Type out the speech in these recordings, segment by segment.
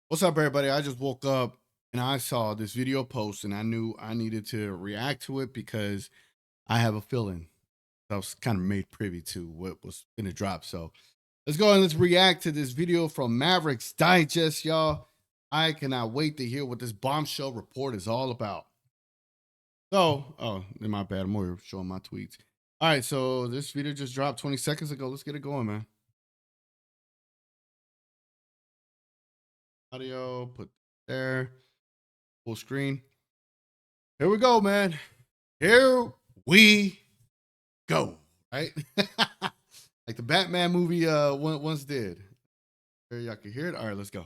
What's up, everybody? I just woke up and I saw this video post and I knew I needed to react to it because I have a feeling I was kind of made privy to what was going to drop. So let's go and let's react to this video from Mavericks Digest, y'all. I cannot wait to hear what this bombshell report is all about. So, oh, my bad. I'm over showing my tweets. All right, so this video just dropped 20 seconds ago. Let's get it going, man. Audio, put there, full screen. Here we go, man. Here we go. Right? Like the Batman movie once did. There y'all can hear it. All right, let's go.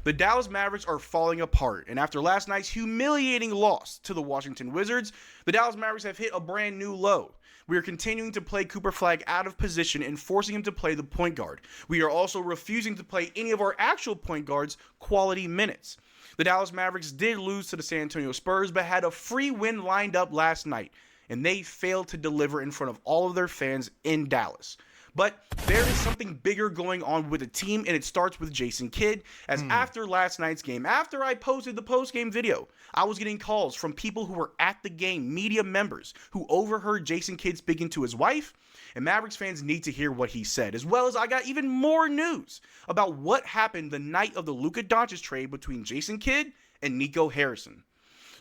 The Dallas Mavericks are falling apart, and after last night's humiliating loss to the Washington Wizards, the Dallas Mavericks have hit a brand new low. We are continuing to play Cooper Flag out of position and forcing him to play the point guard. We are also refusing to play any of our actual point guards quality minutes. The Dallas Mavericks did lose to the San Antonio Spurs, but had a free win lined up last night, and they failed to deliver in front of all of their fans in Dallas. But there is something bigger going on with the team, and it starts with Jason Kidd, as after last night's game, after I posted the post-game video, I was getting calls from people who were at the game, media members, who overheard Jason Kidd speaking to his wife, and Mavericks fans need to hear what he said, as well as I got even more news about what happened the night of the Luka Doncic trade between Jason Kidd and Nico Harrison.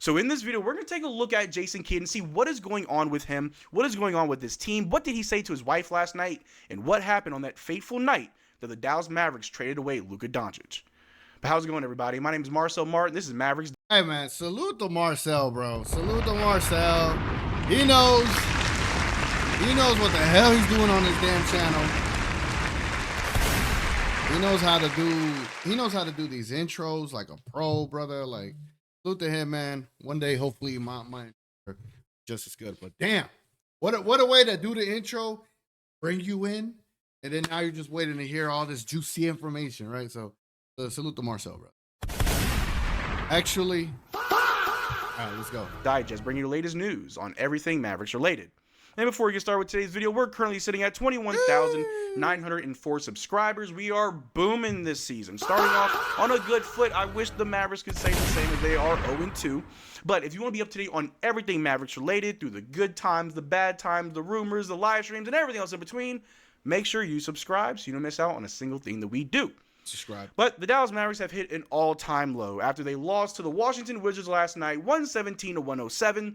So in this video, we're going to take a look at Jason Kidd and see what is going on with him, what is going on with this team, what did he say to his wife last night, and what happened on that fateful night that the Dallas Mavericks traded away Luka Doncic. But how's it going, everybody? My name is Marcel Martin. This is Mavericks. Hey, man, salute to Marcel, bro. Salute to Marcel. He knows what the hell he's doing on his damn channel. He knows how to do these intros like a pro, brother. Like, salute to him, man. One day, hopefully, mine just as good. But damn, what a way to do the intro, bring you in, and then now you're just waiting to hear all this juicy information, right? So, salute to Marcel, bro. Actually, all right, let's go. Digest, bringing you the latest news on everything Mavericks related. And before we get started with today's video, we're currently sitting at 21,904 subscribers. We are booming this season. Starting off on a good foot. I wish the Mavericks could say the same as they are 0-2. But if you want to be up to date on everything Mavericks related, through the good times, the bad times, the rumors, the live streams, and everything else in between, make sure you subscribe so you don't miss out on a single thing that we do. Subscribe. But the Dallas Mavericks have hit an all-time low after they lost to the Washington Wizards last night, 117-107.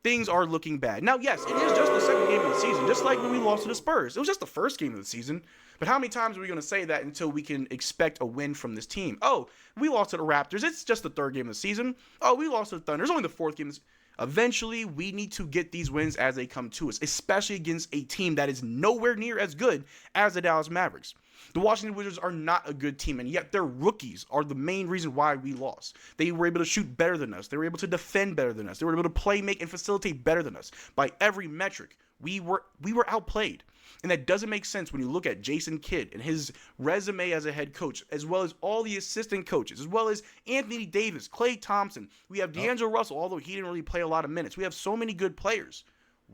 Things are looking bad. Now, yes, it is just the second game of the season, just like when we lost to the Spurs. It was just the first game of the season. But how many times are we going to say that until we can expect a win from this team? Oh, we lost to the Raptors. It's just the third game of the season. Oh, we lost to the Thunder. It's only the fourth game. Eventually, we need to get these wins as they come to us, especially against a team that is nowhere near as good as the Dallas Mavericks. The Washington Wizards are not a good team, and yet their rookies are the main reason why we lost. They were able to shoot better than us. They were able to defend better than us. They were able to play, make, and facilitate better than us. By every metric, we were outplayed. And that doesn't make sense when you look at Jason Kidd and his resume as a head coach, as well as all the assistant coaches, as well as Anthony Davis, Klay Thompson. We have D'Angelo Russell, although he didn't really play a lot of minutes. We have so many good players.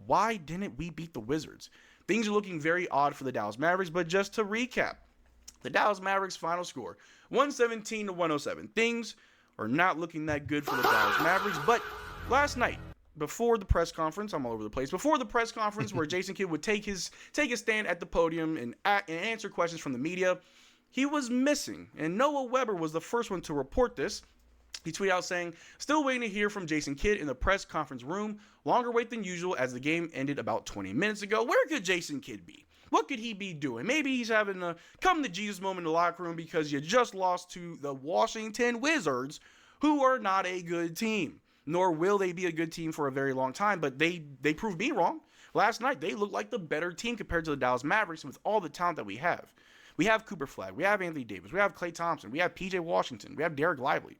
Why didn't we beat the Wizards? Things are looking very odd for the Dallas Mavericks, but just to recap, the Dallas Mavericks final score, 117-107. Things are not looking that good for the Dallas Mavericks, but last night, before the press conference, I'm all over the place, before the press conference where Jason Kidd would take his stand at the podium and answer questions from the media, he was missing, and Noah Weber was the first one to report this. He tweeted out saying, "Still waiting to hear from Jason Kidd in the press conference room. Longer wait than usual as the game ended about 20 minutes ago." Where could Jason Kidd be? What could he be doing? Maybe he's having a come to Jesus moment in the locker room because you just lost to the Washington Wizards, who are not a good team. Nor will they be a good team for a very long time, but they proved me wrong. Last night, they looked like the better team compared to the Dallas Mavericks with all the talent that we have. We have Cooper Flag, we have Anthony Davis, we have Klay Thompson, we have PJ Washington, we have Derek Lively.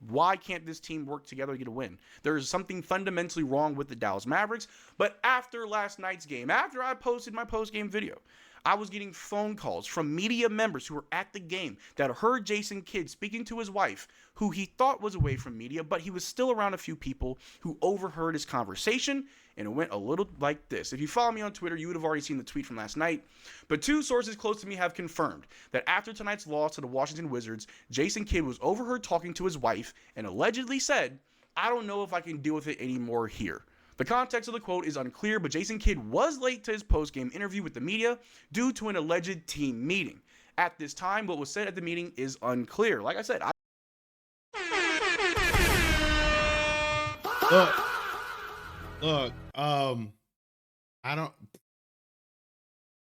Why can't this team work together to get a win? There is something fundamentally wrong with the Dallas Mavericks. But after last night's game, after I posted my post-game video, I was getting phone calls from media members who were at the game that heard Jason Kidd speaking to his wife, who he thought was away from media, but he was still around a few people who overheard his conversation, and it went a little like this. If you follow me on Twitter, you would have already seen the tweet from last night. But two sources close to me have confirmed that after tonight's loss to the Washington Wizards, Jason Kidd was overheard talking to his wife and allegedly said, "I don't know if I can deal with it anymore here." The context of the quote is unclear, but Jason Kidd was late to his post-game interview with the media due to an alleged team meeting. At this time, what was said at the meeting is unclear. Like I said, Look, I don't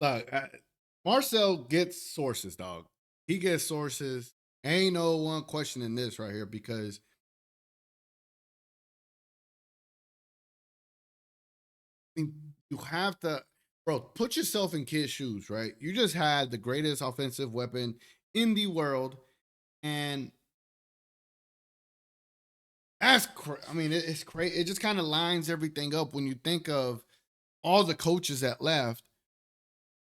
look. Marcel gets sources, dog. He gets sources. Ain't no one questioning this right here because you have to, bro, put yourself in Kidd's shoes, right? You just had the greatest offensive weapon in the world, and I mean, it's crazy. It just kind of lines everything up when you think of all the coaches that left.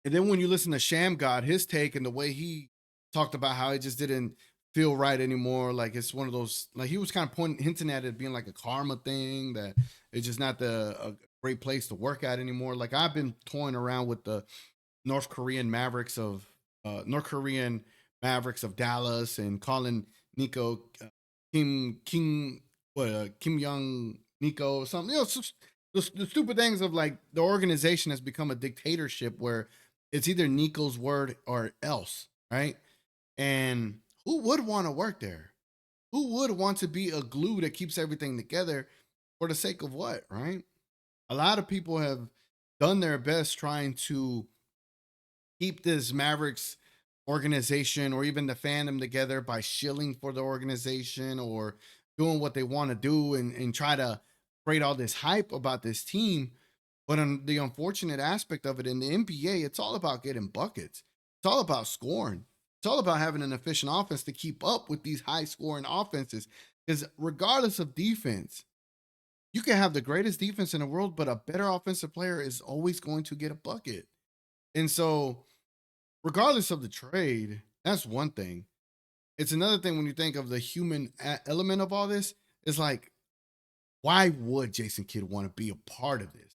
And then when you listen to Sham God, his take and the way he talked about how it just didn't feel right anymore. Like it's one of those, like he was kind of hinting at it being like a karma thing, that it's just not a great place to work at anymore. Like I've been toying around with the North Korean Mavericks of Dallas and calling Nico Kim Young Nico or something. You know, the stupid things of like the organization has become a dictatorship where it's either Nico's word or else, right? And who would want to work there? Who would want to be a glue that keeps everything together for the sake of what, right? A lot of people have done their best trying to keep this Mavericks organization or even the fandom together by shilling for the organization or doing what they want to do and try to create all this hype about this team. But the unfortunate aspect of it in the NBA, it's all about getting buckets. It's all about scoring. It's all about having an efficient offense to keep up with these high scoring offenses. Because regardless of defense, you can have the greatest defense in the world, but a better offensive player is always going to get a bucket. And so, regardless of the trade, that's one thing. It's another thing when you think of the human element of all this, is like, why would Jason Kidd want to be a part of this?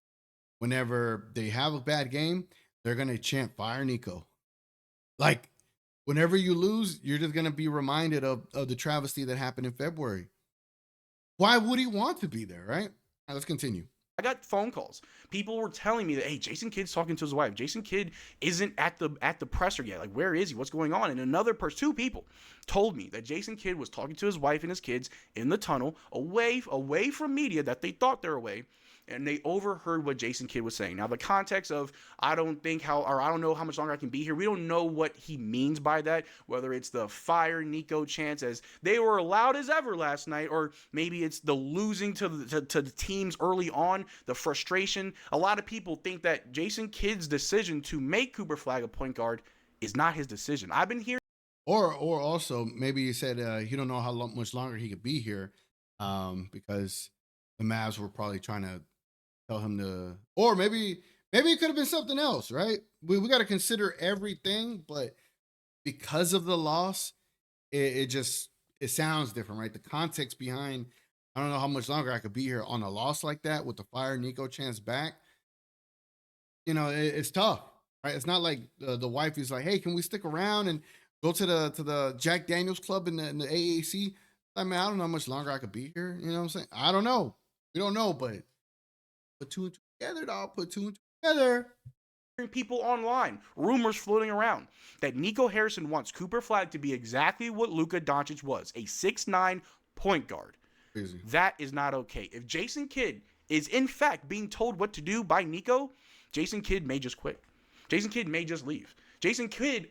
Whenever they have a bad game, they're going to chant fire Nico. Like, whenever you lose, you're just going to be reminded of the travesty that happened in February. Why would he want to be there, right? All right, let's continue. I got phone calls. People were telling me that, hey, Jason Kidd's talking to his wife. Jason Kidd isn't at the presser yet. Like, where is he? What's going on? And another person, two people, told me that Jason Kidd was talking to his wife and his kids in the tunnel, away from media that they thought they're away, and they overheard what Jason Kidd was saying. Now, the context of I don't know how much longer I can be here. We don't know what he means by that, whether it's the fire Nico chants as they were loud as ever last night, or maybe it's the losing to the teams early on, the frustration. A lot of people think that Jason Kidd's decision to make Cooper Flagg a point guard is not his decision. I've been hearing. Or also, maybe he said he don't know how much longer he could be here because the Mavs were probably trying to tell him to, or maybe it could have been something else, right? We got to consider everything, but because of the loss, it sounds different, right? The context behind, I don't know how much longer I could be here on a loss like that with the fire Nico chance back. You know, it's tough, right? It's not like the wife is like, hey, can we stick around and go to the Jack Daniels club in the AAC? I mean, I don't know how much longer I could be here. You know what I'm saying? I don't know. We don't know, but put two and two together, dog. Put two and two together. People online, rumors floating around that Nico Harrison wants Cooper Flagg to be exactly what Luka Doncic was, a 6'9" point guard. Crazy. That is not okay. If Jason Kidd is in fact being told what to do by Nico, Jason Kidd may just quit. Jason Kidd may just leave. Jason Kidd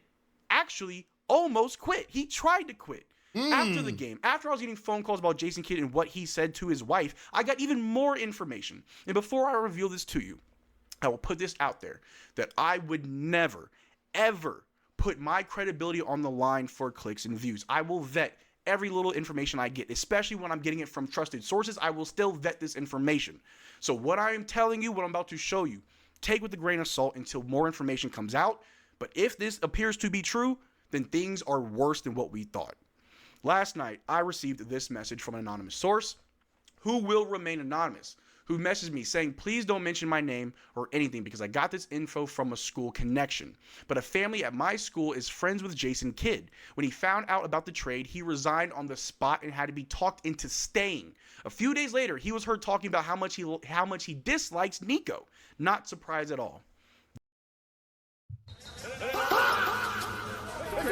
actually almost quit. He tried to quit. After the game, after I was getting phone calls about Jason Kidd and what he said to his wife, I got even more information. And before I reveal this to you, I will put this out there, that I would never, ever put my credibility on the line for clicks and views. I will vet every little information I get, especially when I'm getting it from trusted sources. I will still vet this information. So what I am telling you, what I'm about to show you, take with a grain of salt until more information comes out. But if this appears to be true, then things are worse than what we thought. Last night, I received this message from an anonymous source who will remain anonymous, who messaged me saying, please don't mention my name or anything because I got this info from a school connection. But a family at my school is friends with Jason Kidd. When he found out about the trade, he resigned on the spot and had to be talked into staying. A few days later, he was heard talking about how much he dislikes Nico. Not surprised at all.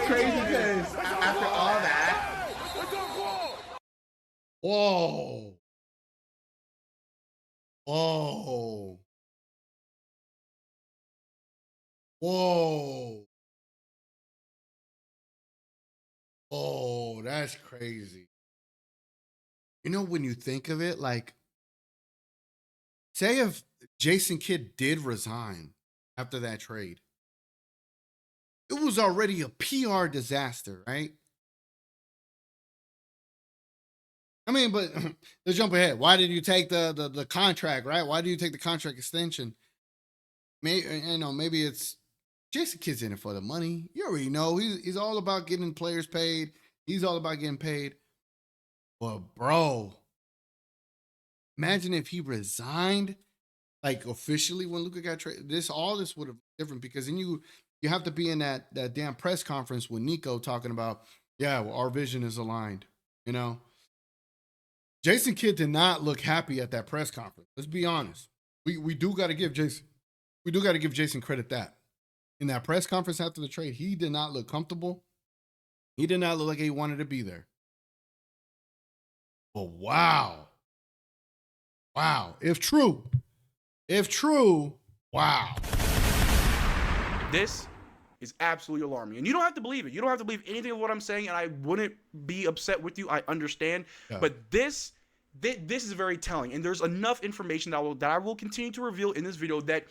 Crazy because after all that. Whoa. Whoa. Whoa. Oh, that's crazy. You know, when you think of it, like, say if Jason Kidd did resign after that trade, it was already a PR disaster, right? I mean, but let's jump ahead. Why did you take the contract, right? Why did you take the contract extension? Maybe it's Jason Kidd's in it for the money. You already know he's all about getting players paid. He's all about getting paid. But bro, imagine if he resigned, like officially when Luka got traded. All this would have been different because then you have to be in that damn press conference with Nico talking about, yeah, well, our vision is aligned, you know. Jason Kidd did not look happy at that press conference. Let's be honest. We do got to give Jason credit that. In that press conference after the trade, he did not look comfortable. He did not look like he wanted to be there. But wow. Wow. If true, wow. This is absolutely alarming. And you don't have to believe it. You don't have to believe anything of what I'm saying, and I wouldn't be upset with you. I understand. Yeah. But this is very telling. And there's enough information that I will continue to reveal in this video that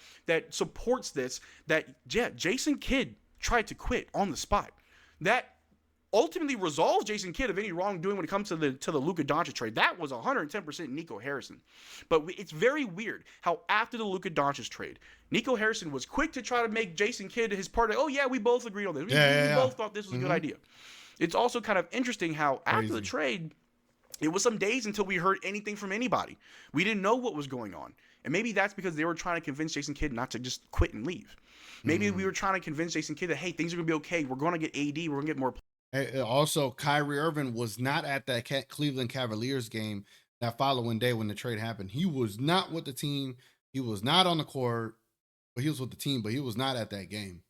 supports this, that, yeah, Jason Kidd tried to quit on the spot. That ultimately resolves Jason Kidd of any wrongdoing when it comes to the Luka Doncic trade. That was 110% Nico Harrison. But it's very weird how after the Luka Doncic trade, Nico Harrison was quick to try to make Jason Kidd his partner. Oh yeah, we both agreed on this. We both thought this was a good idea. It's also kind of interesting how after the trade, it was some days until we heard anything from anybody. We didn't know what was going on. And maybe that's because they were trying to convince Jason Kidd not to just quit and leave. Maybe we were trying to convince Jason Kidd that, hey, things are going to be okay. We're going to get AD. We're going to get more. Also, Kyrie Irving was not at that Cleveland Cavaliers game that following day when the trade happened. He was not with the team. He was not on the court. But he was with the team, but he was not at that game.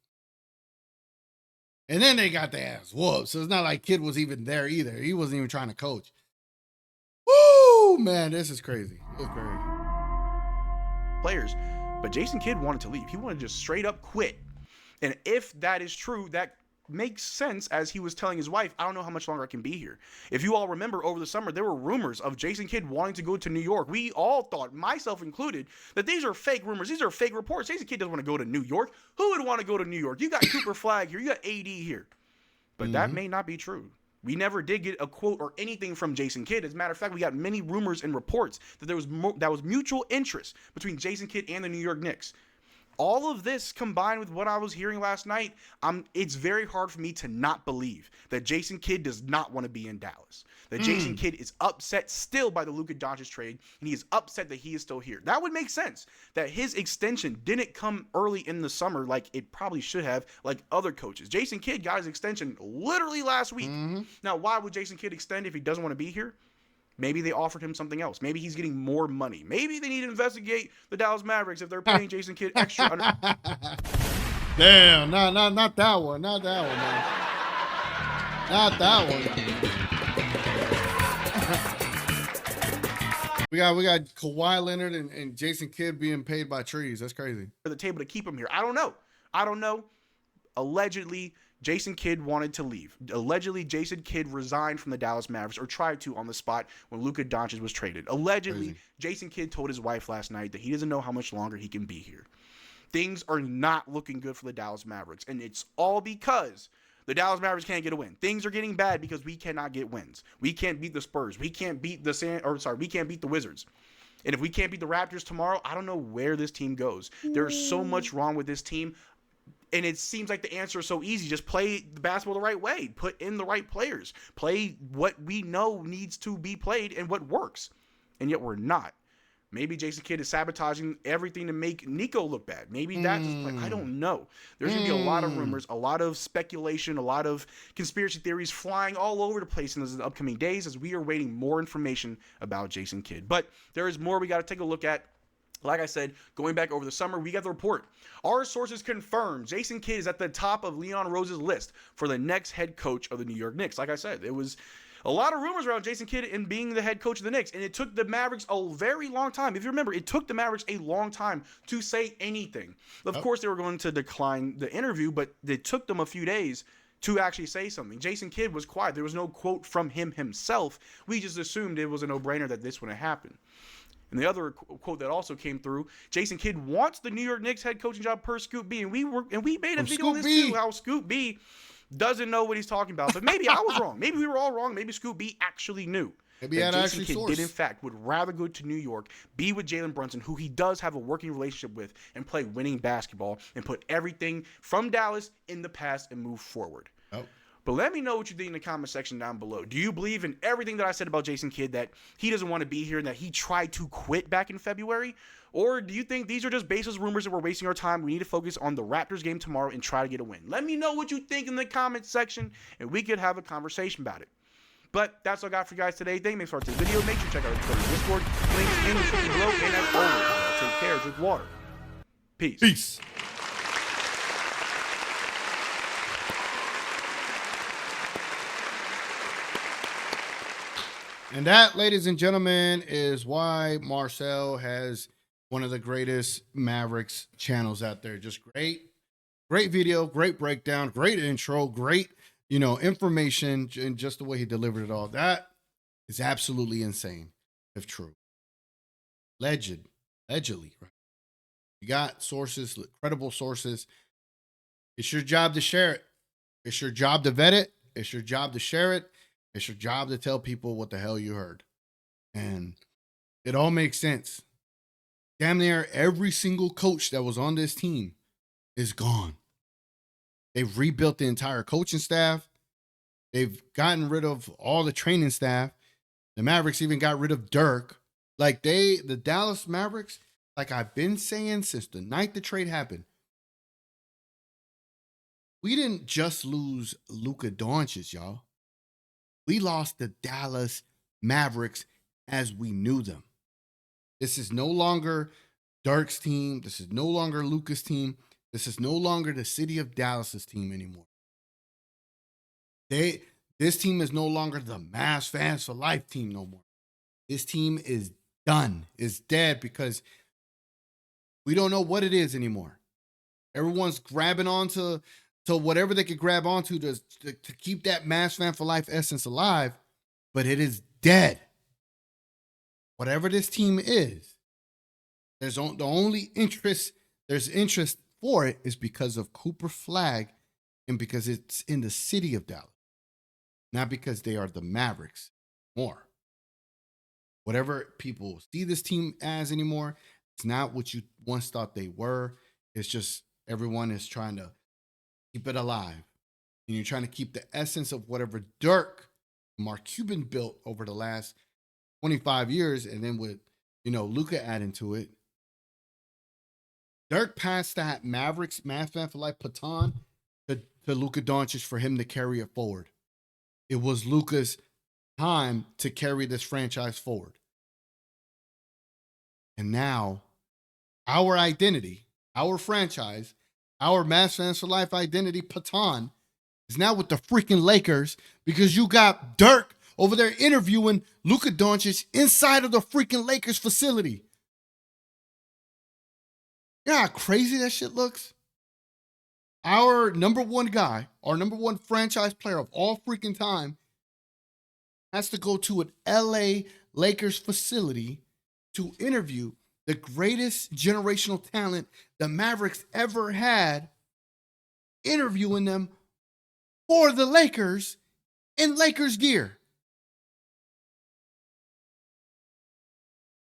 And then they got their ass whooped. So it's not like Kidd was even there either. He wasn't even trying to coach. Woo, man, this is crazy. It's crazy. Players, but Jason Kidd wanted to leave. He wanted to just straight up quit. And if that is true, that makes sense, as he was telling his wife, I don't know how much longer I can be here. If you all remember, over the summer, there were rumors of Jason Kidd wanting to go to New York. We all thought, myself included, that these are fake rumors. These are fake reports. Jason Kidd doesn't want to go to New York. Who would want to go to New York? You got Cooper Flag here. You got AD here. But that may not be true. We never did get a quote or anything from Jason Kidd. As a matter of fact, we got many rumors and reports that there was mutual interest between Jason Kidd and the New York Knicks. All of this combined with what I was hearing last night, it's very hard for me to not believe that Jason Kidd does not want to be in Dallas. That Jason Kidd is upset still by the Luka Doncic trade, and he is upset that he is still here. That would make sense, that his extension didn't come early in the summer like it probably should have, like other coaches. Jason Kidd got his extension literally last week. Now, why would Jason Kidd extend if he doesn't want to be here? Maybe they offered him something else. Maybe he's getting more money. Maybe they need to investigate the Dallas Mavericks if they're paying Jason Kidd extra. Damn, not that one. Not that one, man. Not that one. we got Kawhi Leonard and Jason Kidd being paid by trees. That's crazy. For the table to keep him here. I don't know. Allegedly, Jason Kidd wanted to leave. Allegedly, Jason Kidd resigned from the Dallas Mavericks, or tried to on the spot when Luka Doncic was traded. Allegedly, Jason Kidd told his wife last night that he doesn't know how much longer he can be here. Things are not looking good for the Dallas Mavericks, and it's all because the Dallas Mavericks can't get a win. Things are getting bad because we cannot get wins. We can't beat the Spurs. We can't beat we can't beat the Wizards. And if we can't beat the Raptors tomorrow, I don't know where this team goes. There's so much wrong with this team. And it seems like the answer is so easy. Just play the basketball the right way. Put in the right players. Play what we know needs to be played and what works. And yet we're not. Maybe Jason Kidd is sabotaging everything to make Nico look bad. Maybe that's his plan. I don't know. There's going to be a lot of rumors, a lot of speculation, a lot of conspiracy theories flying all over the place in the upcoming days as we are waiting more information about Jason Kidd. But there is more we got to take a look at. Like I said, going back over the summer, we got the report. Our sources confirm Jason Kidd is at the top of Leon Rose's list for the next head coach of the New York Knicks. Like I said, it was a lot of rumors around Jason Kidd and being the head coach of the Knicks, and it took the Mavericks a very long time. If you remember, it took the Mavericks a long time to say anything. Of course, they were going to decline the interview, but it took them a few days to actually say something. Jason Kidd was quiet. There was no quote from him himself. We just assumed it was a no-brainer that this would happen. And the other quote that also came through, Jason Kidd wants the New York Knicks head coaching job per Scoop B. And we made a video on this too, how Scoop B doesn't know what he's talking about. But maybe I was wrong. Maybe we were all wrong. Maybe Scoop B actually knew. Maybe that that Jason actually Kidd source. did in fact would rather go to New York, be with Jalen Brunson, who he does have a working relationship with, and play winning basketball and put everything from Dallas in the past and move forward. Oh. But let me know what you think in the comment section down below. Do you believe in everything that I said about Jason Kidd, that he doesn't want to be here and that he tried to quit back in February? Or do you think these are just baseless rumors and we're wasting our time? We need to focus on the Raptors game tomorrow and try to get a win. Let me know what you think in the comment section and we could have a conversation about it. But that's all I got for you guys today. Thank you for watching this video. Make sure to check out our Discord. Links in the description below. And as always, take care, drink water. Peace. Peace. And that, ladies and gentlemen, is why Marcel has one of the greatest Mavericks channels out there. Just great video, great breakdown, great intro, great, information, and just the way he delivered it all. That is absolutely insane, if true. Allegedly, right? You got sources, credible sources. It's your job to share it. It's your job to vet it. It's your job to share it. It's your job to tell people what the hell you heard. And it all makes sense. Damn near every single coach that was on this team is gone. They've rebuilt the entire coaching staff. They've gotten rid of all the training staff. The Mavericks even got rid of Dirk. Like the Dallas Mavericks, like I've been saying since the night the trade happened, we didn't just lose Luka Doncic, y'all. We lost the Dallas Mavericks as we knew them. This is no longer Dirk's team. This is no longer Luka's team. This is no longer the city of Dallas's team anymore. This team is no longer the Mavs fans for life team no more. This team is done, is dead, because we don't know what it is anymore. Everyone's grabbing onto whatever they could grab onto to keep that Mavs fan for life essence alive, but it is dead. Whatever this team is, there's interest for it is because of Cooper Flag and because it's in the city of Dallas, not because they are the Mavericks more. Whatever people see this team as anymore, it's not what you once thought they were. It's just everyone is trying to keep it alive. And you're trying to keep the essence of whatever Dirk, Mark Cuban built over the last 25 years, and then with, Luka adding to it. Dirk passed that Mavericks Mavs fan for life baton to Luka Doncic for him to carry it forward. It was Luka's time to carry this franchise forward. And now our identity, our franchise, our Mavs fans for life identity baton is now with the freaking Lakers, because you got Dirk over there interviewing Luka Doncic inside of the freaking Lakers facility. You know how crazy that shit looks? Our number one guy, our number one franchise player of all freaking time, has to go to an LA Lakers facility to interview the greatest generational talent the Mavericks ever had, interviewing them for the Lakers in Lakers gear.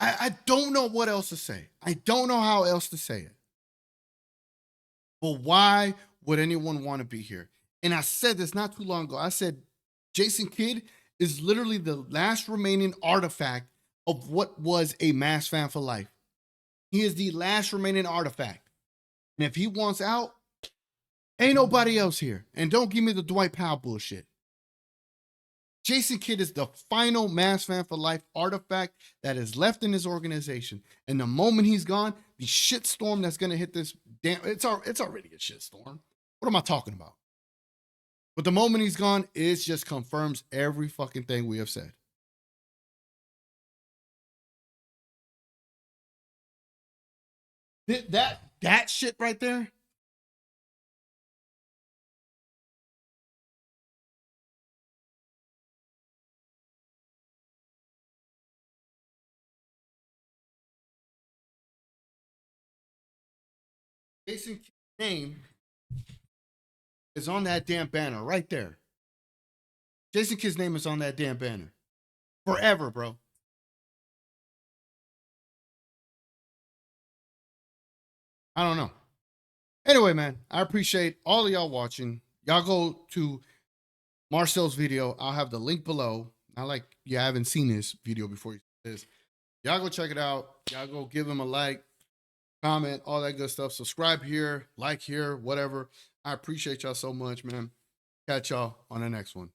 I don't know what else to say. I don't know how else to say it. But why would anyone want to be here? And I said this not too long ago. I said Jason Kidd is literally the last remaining artifact of what was a Mavs fan for life. He is the last remaining artifact. And if he wants out, ain't nobody else here. And don't give me the Dwight Powell bullshit. Jason Kidd is the final Mavs fan for life artifact that is left in his organization. And the moment he's gone, the shitstorm that's going to hit this it's already a shitstorm. What am I talking about? But the moment he's gone, it just confirms every fucking thing we have said. That shit right there. Jason Kidd's name is on that damn banner right there. Jason Kidd's name is on that damn banner. Forever, bro. I don't know. Anyway, man, I appreciate all of y'all watching. Y'all go to Marcel's video. I'll have the link below. I like you haven't seen this video before you see this. Y'all go check it out. Y'all go give him a like, comment, all that good stuff. Subscribe here, like here, whatever. I appreciate y'all so much, man. Catch y'all on the next one.